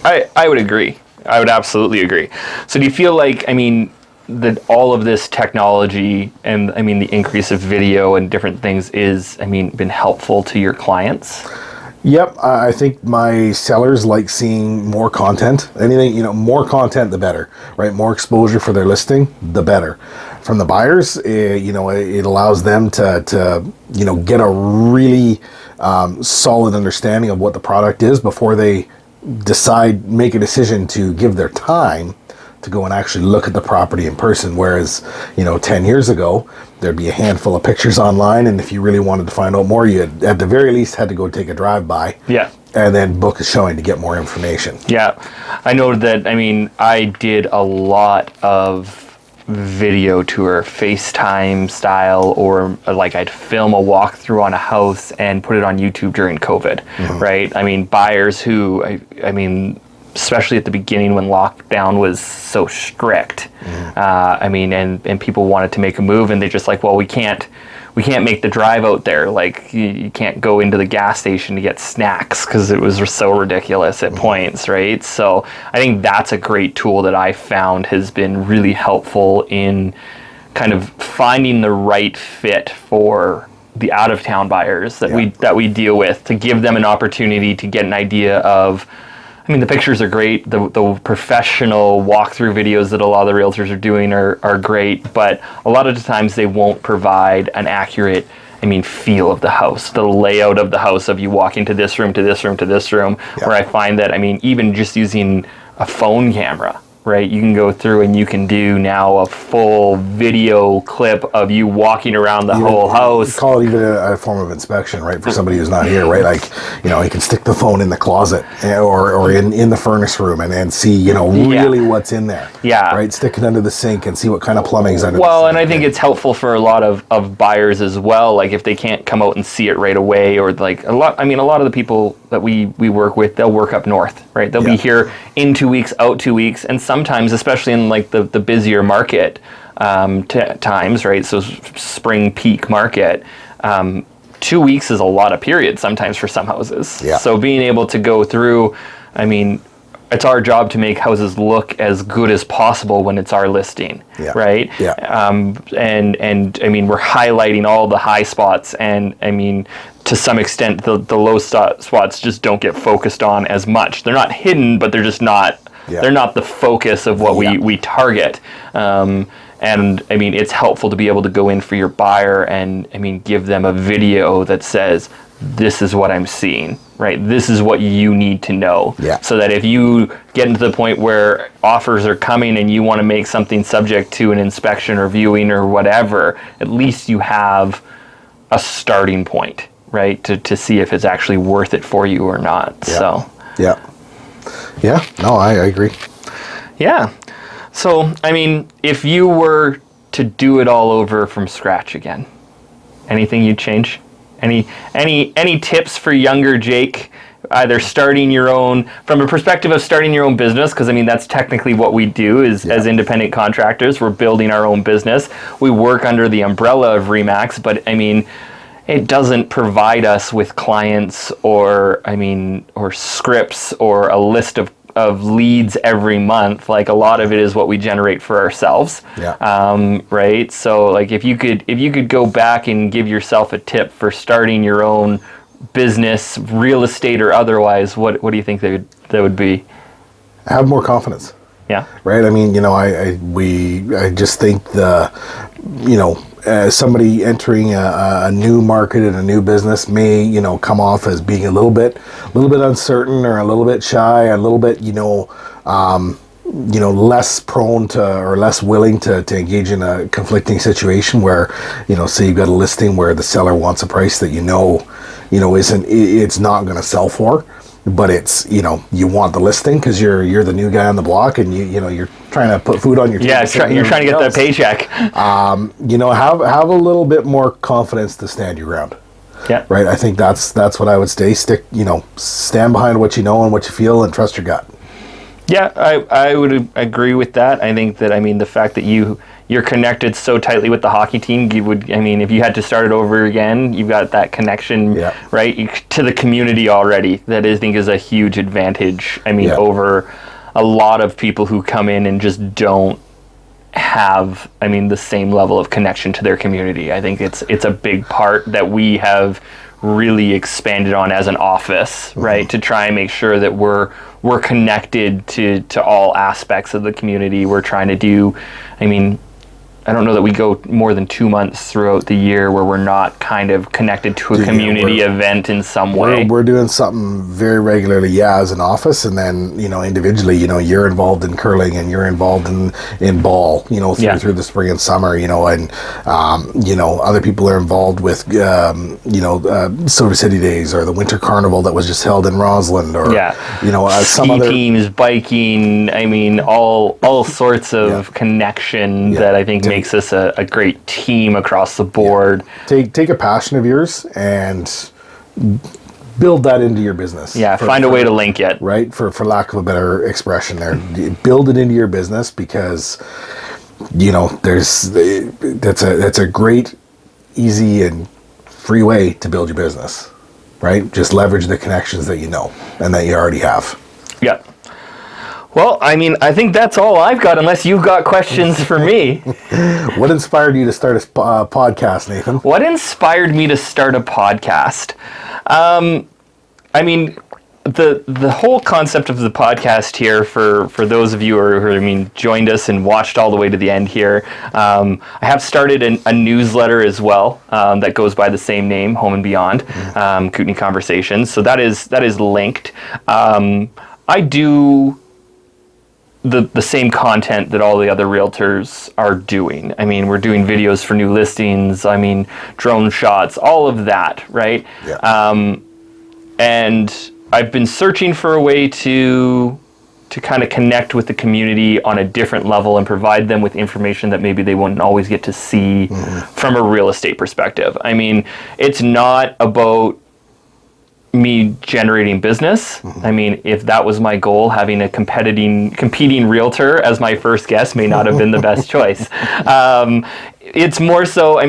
I would agree. I would absolutely agree. So do you feel like that all of this technology and the increase of video and different things is been helpful to your clients? Yep, I think my sellers like seeing more content. Anything, more content, the better, right? More exposure for their listing, the better. From the buyers, it allows them to get a really solid understanding of what the product is before they make a decision to give their time to go and actually look at the property in person. Whereas, 10 years ago, there'd be a handful of pictures online, and if you really wanted to find out more, you had, at the very least, had to go take a drive-by. Yeah. And then book a showing to get more information. Yeah. I know that, I did a lot of video tour, FaceTime style, or like I'd film a walkthrough on a house and put it on YouTube during COVID, right? Buyers who, especially at the beginning when lockdown was so strict, and people wanted to make a move, and they're just like, well, we can't make the drive out there. Like you can't go into the gas station to get snacks because it was so ridiculous at points, right? So I think that's a great tool that I found has been really helpful in kind of finding the right fit for the out-of-town buyers that we deal with, to give them an opportunity to get an idea of. The pictures are great. The professional walkthrough videos that a lot of the realtors are doing are great, but a lot of the times they won't provide an accurate, feel of the house, the layout of the house, of you walking to this room, to this room, to this room, where I find that, even just using a phone camera, right? You can go through and you can do now a full video clip of you walking around the whole house. Call it even a form of inspection, right? For somebody who's not here, right? Like, you can stick the phone in the closet or in the furnace room and see, really what's in there. Yeah. Right? Stick it under the sink and see what kind of plumbing's under the Well, sink. and I think it's helpful for a lot of buyers as well. Like if they can't come out and see it right away, or like a lot of the people that we work with, they'll work up north, right? They'll be here in 2 weeks, out 2 weeks, and sometimes, especially in like the busier market times, right? So spring peak market, 2 weeks is a lot of period sometimes for some houses. Yeah. So being able to go through, it's our job to make houses look as good as possible when it's our listing, right? Yeah. And we're highlighting all the high spots, and to some extent the low spots just don't get focused on as much. They're not hidden, but they're just not. Yeah. They're not the focus of what we target. And it's helpful to be able to go in for your buyer and give them a video that says, this is what I'm seeing, right? This is what you need to know. Yeah. So that if you get into the point where offers are coming and you want to make something subject to an inspection or viewing or whatever, at least you have a starting point, right? To see if it's actually worth it for you or not. Yeah. So. Yeah, no, I agree. Yeah. So, if you were to do it all over from scratch again, anything you'd change? Any tips for younger Jake, either starting your own, from a perspective of starting your own business, because that's technically what we do as independent contractors. We're building our own business. We work under the umbrella of RE/MAX, but it doesn't provide us with clients or scripts or a list of leads every month. Like a lot of it is what we generate for ourselves. Yeah. Right. So like if you could go back and give yourself a tip for starting your own business, real estate or otherwise, what do you think that would be? Have more confidence. Yeah. Right. I just think as somebody entering a new market and a new business may, come off as being a little bit uncertain or a little bit shy, a little bit, less prone to or less willing to engage in a conflicting situation where, say you've got a listing where the seller wants a price that it's not going to sell for. But it's, you want the listing because you're the new guy on the block and you're trying to put food on your table. Yeah, you're trying to get that paycheck. Have a little bit more confidence to stand your ground. Yeah. Right. I think that's what I would say. Stand behind what you know and what you feel and trust your gut. Yeah, I would agree with that. I think that, the fact that you're connected so tightly with the hockey team, if you had to start it over again, you've got that connection, right, to the community already. That I think is a huge advantage, over a lot of people who come in and just don't have, the same level of connection to their community. I think it's a big part that we have really expanded on as an office, right? To try and make sure that we're connected to all aspects of the community. We're trying to do, I mean, I don't know that we go more than 2 months throughout the year where we're not kind of connected to a community event in some way. We're doing something very regularly, as an office, and then, individually, you're involved in curling and you're involved in ball, through the spring and summer, and, other people are involved with, Silver City Days or the Winter Carnival that was just held in Rossland, or, some other teams, biking, I mean, all sorts of connection that I think makes us a great team across the board. Take a passion of yours and build that into your business. Find a way to link it. Right, for lack of a better expression there. Build it into your business, because, that's a great, easy, and free way to build your business, right? Just leverage the connections that you know and that you already have. Yeah. Well, I mean, I think that's all I've got, unless you've got questions for me. What inspired you to start a podcast, Nathan? What inspired me to start a podcast? I mean, the whole concept of the podcast here, for those of you who joined us and watched all the way to the end here, I have started a newsletter as well that goes by the same name, Home and Beyond, Kootenay Conversations. So that is linked. I do the same content that all the other realtors are doing. I mean, we're doing videos for new listings, drone shots, all of that, right? Yeah. And I've been searching for a way to kind of connect with the community on a different level and provide them with information that maybe they wouldn't always get to see from a real estate perspective. I mean, it's not about me generating business. I mean, if that was my goal, having a competing realtor as my first guest may not have been the best choice. It's more so,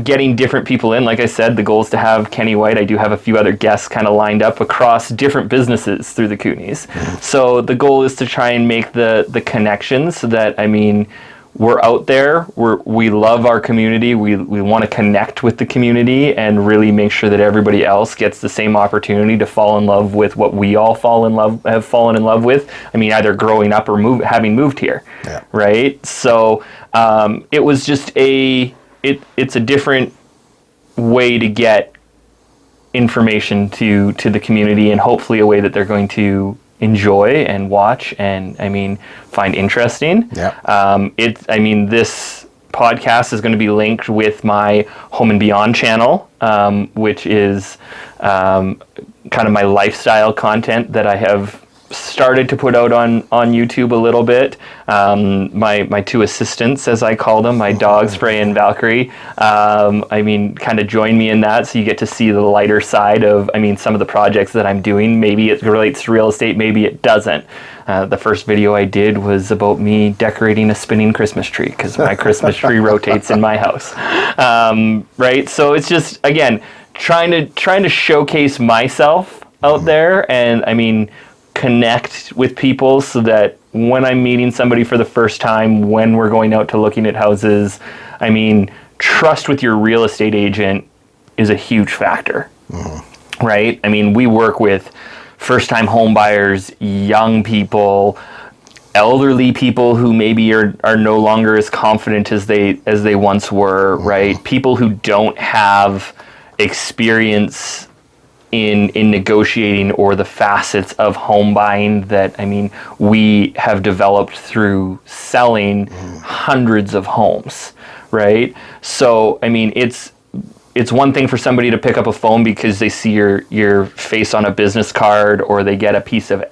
getting different people in. Like I said, the goal is to have Kenny White. I do have a few other guests kind of lined up across different businesses through the Kootenays. So the goal is to try and make the connections so that, we're out there, we love our community, we want to connect with the community and really make sure that everybody else gets the same opportunity to fall in love with what we all have fallen in love with. Either growing up or having moved here, right? So it was just it's a different way to get information to the community, and hopefully a way that they're going to enjoy and watch and find interesting. This podcast is going to be linked with my Home and Beyond channel, which is kind of my lifestyle content that I have started to put out on YouTube a little bit. My two assistants, as I call them, my dogs, Frey and Valkyrie, kind of join me in that, so you get to see the lighter side of, some of the projects that I'm doing. Maybe it relates to real estate, maybe it doesn't. The first video I did was about me decorating a spinning Christmas tree, because my Christmas tree rotates in my house. Right? So it's just, again, trying to showcase myself out there, and connect with people so that when I'm meeting somebody for the first time, when we're going out to looking at houses, trust with your real estate agent is a huge factor, right? We work with first-time home buyers, young people, elderly people who maybe are no longer as confident as they once were, right? People who don't have experience in negotiating or the facets of home buying that we have developed through selling hundreds of homes, right? So it's one thing for somebody to pick up a phone because they see your face on a business card, or they get a piece of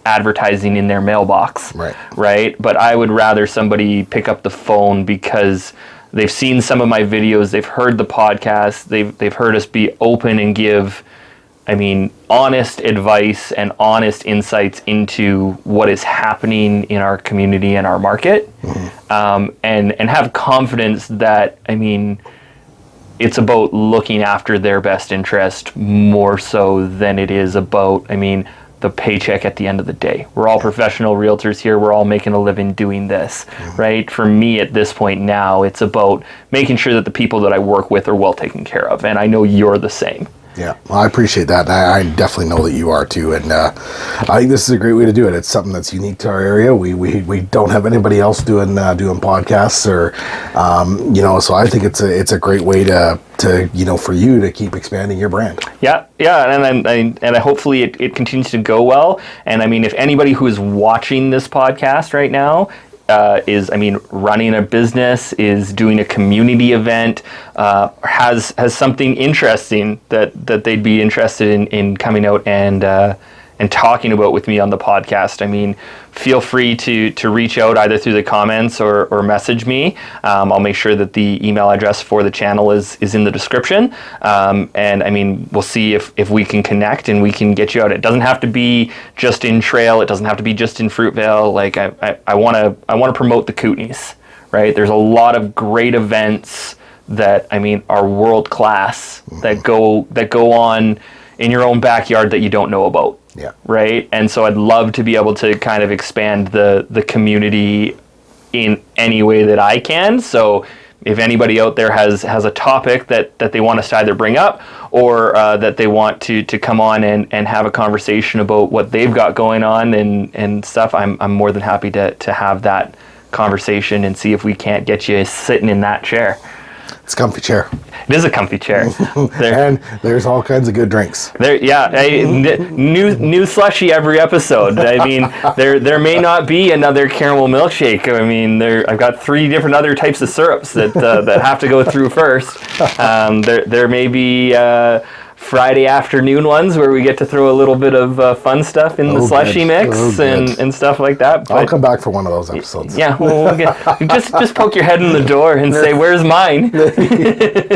advertising in their mailbox, right? But I would rather somebody pick up the phone because they've seen some of my videos, they've heard the podcast, they've heard us be open and give, honest advice and honest insights into what is happening in our community and our market, and have confidence that, it's about looking after their best interest more so than it is about, the paycheck at the end of the day. We're all professional realtors here. We're all making a living doing this, right? For me at this point now, it's about making sure that the people that I work with are well taken care of. And I know you're the same. Yeah, well, I appreciate that. I definitely know that you are too, and I think this is a great way to do it. It's something that's unique to our area. We don't have anybody else doing podcasts, or so I think it's a great way to for you to keep expanding your brand. Yeah, and hopefully it continues to go well. And I mean, if anybody who is watching this podcast right now is running a business, is doing a community event, has something interesting that they'd be interested in coming out and talking about with me on the podcast, I mean, feel free to reach out either through the comments or message me. I'll make sure that the email address for the channel is in the description. And I mean, we'll see if we can connect and we can get you out. It doesn't have to be just in Trail. It doesn't have to be just in Fruitvale. Like I want to promote the Kootenays, right? There's a lot of great events that are world class that go on in your own backyard that you don't know about. Yeah. Right. And so I'd love to be able to kind of expand the community in any way that I can. So if anybody out there has a topic that they want us to either bring up or that they want to come on and have a conversation about what they've got going on and stuff, I'm more than happy to have that conversation and see if we can't get you sitting in that chair. It's a comfy chair. It is a comfy chair. And there's all kinds of good drinks. New slushy every episode. I mean, there may not be another caramel milkshake. I mean, I've got 3 different other types of syrups that have to go through first. There may be Friday afternoon ones where we get to throw a little bit of fun stuff in the slushy mix and stuff like that. But I'll come back for one of those episodes. Yeah, well, just poke your head in the door and say, "Where's mine?"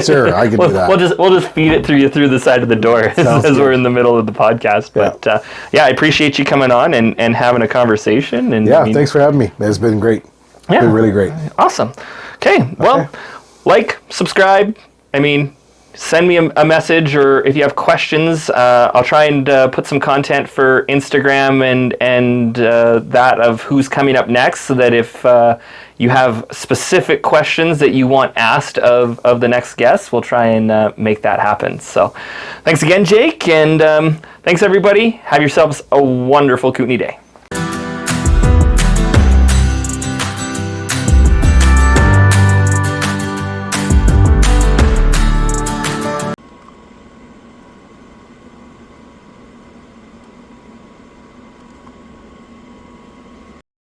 Sure, I can do that. We'll just feed it through the side of the door as we're in the middle of the podcast. But I appreciate you coming on and having a conversation. And thanks for having me. It's been great. Yeah, been really great. Awesome. Okay, well, subscribe. Send me a message, or if you have questions, I'll try and put some content for Instagram and that of who's coming up next, so that if you have specific questions that you want asked of the next guest, we'll try and make that happen. So thanks again, Jake, and thanks everybody. Have yourselves a wonderful Kootenay day.